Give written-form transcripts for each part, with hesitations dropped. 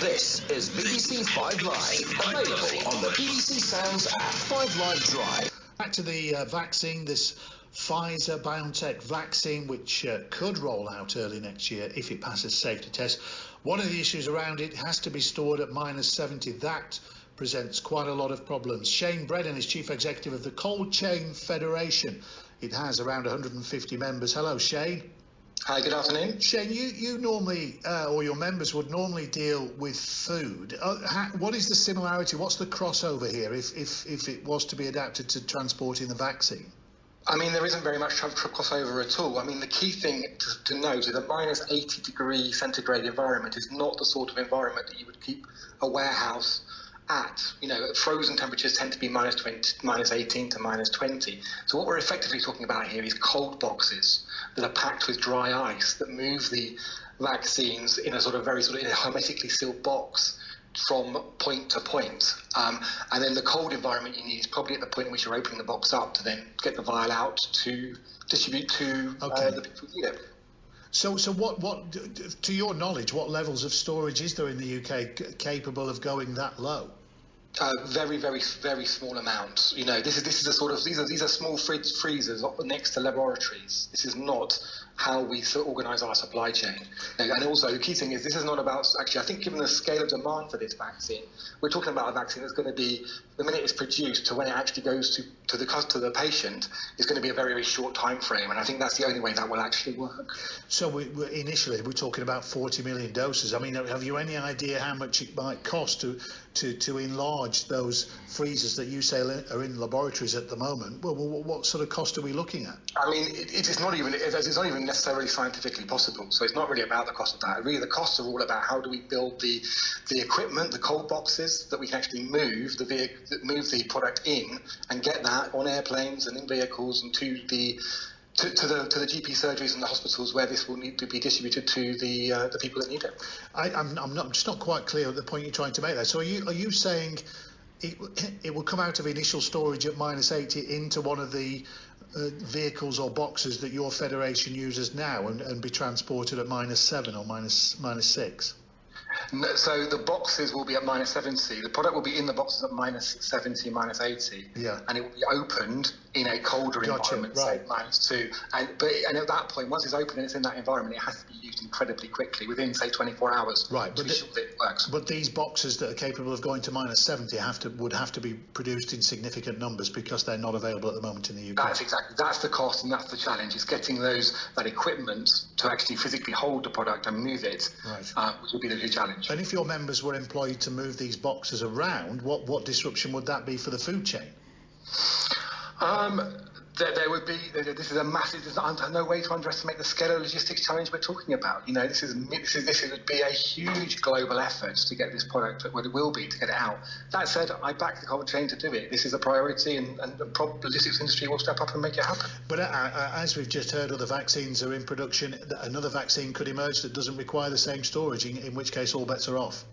This is BBC 5 Live, available on the BBC Sounds app. 5 Live Drive. Back to the vaccine, this Pfizer-BioNTech vaccine, which could roll out early next year if it passes safety tests. One of the issues around it has to be stored at -70. That presents quite a lot of problems. Shane Brennan is Chief Executive of the Cold Chain Federation. It has around 150 members. Hello, Shane. Hi, good afternoon. Shane, you normally, or your members would normally deal with food. What is the similarity? What's the crossover here if it was to be adapted to transporting the vaccine? I mean, there isn't very much crossover at all. I mean, the key thing to note is a -80 centigrade environment is not the sort of environment that you would keep a warehouse at. You know, frozen temperatures tend to be -20, -18 to -20. So what we're effectively talking about here is cold boxes that are packed with dry ice that move the vaccines in a in a hermetically sealed box from point to point. And then the cold environment you need is probably at the point in which you're opening the box up to then get the vial out to distribute to the people who need it. So what, to your knowledge, what levels of storage is there in the UK capable of going that low? Very, very, very small amounts. You know, this is a sort of these are small freezers next to laboratories. This is not how we organise our supply chain. And also, the key thing is this is not about actually. I think given the scale of demand for this vaccine, we're talking about a vaccine that's going to be, the minute it's produced to when it actually goes to the patient, is going to be a very, very short time frame. And I think that's the only way that will actually work. So initially we're talking about 40 million doses. I mean, have you any idea how much it might cost to enlarge those freezers that you say are in laboratories at the moment? Well, what sort of cost are we looking at? I mean, it's not even necessarily scientifically possible. So it's not really about the cost of that. Really, the costs are all about how do we build the equipment, the cold boxes that we can actually move the product in and get that on airplanes and in vehicles and to the GP surgeries and the hospitals where this will need to be distributed to the people that need it. I'm just not quite clear at the point you're trying to make there. So are you saying it will come out of initial storage at -80 into one of the vehicles or boxes that your federation uses now and be transported at -7 or -6? No, so the boxes will be at -70. The product will be in the boxes at -70, -80, and it will be opened in a colder environment, say -2. And at that point, once it's open and it's in that environment, it has to be used incredibly quickly, within say 24 hours. Right, to be sure that it works. But these boxes that are capable of going to -70 would have to be produced in significant numbers because they're not available at the moment in the UK. That's the cost and that's the challenge. Is getting that equipment to actually physically hold the product and move it, which will be the huge challenge. And if your members were employed to move these boxes around, what disruption would that be for the food chain? There would be. This is a massive. There's no way to underestimate the scale of logistics challenge we're talking about. You know, this would be a huge global effort to get this product. What it will be to get it out. That said, I back the cold chain to do it. This is a priority, and the logistics industry will step up and make it happen. But as we've just heard, other vaccines are in production. Another vaccine could emerge that doesn't require the same storage, in which case all bets are off.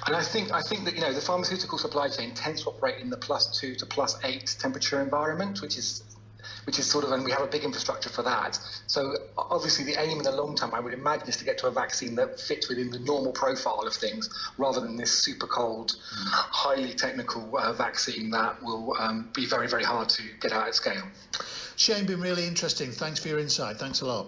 And I think that, you know, the pharmaceutical supply chain tends to operate in the +2 to +8 temperature environment, which is sort of, and we have a big infrastructure for that. So obviously the aim in the long term, I would imagine, is to get to a vaccine that fits within the normal profile of things, rather than this super cold, highly technical vaccine that will be very, very hard to get out at scale. Shane, been really interesting. Thanks for your insight. Thanks a lot.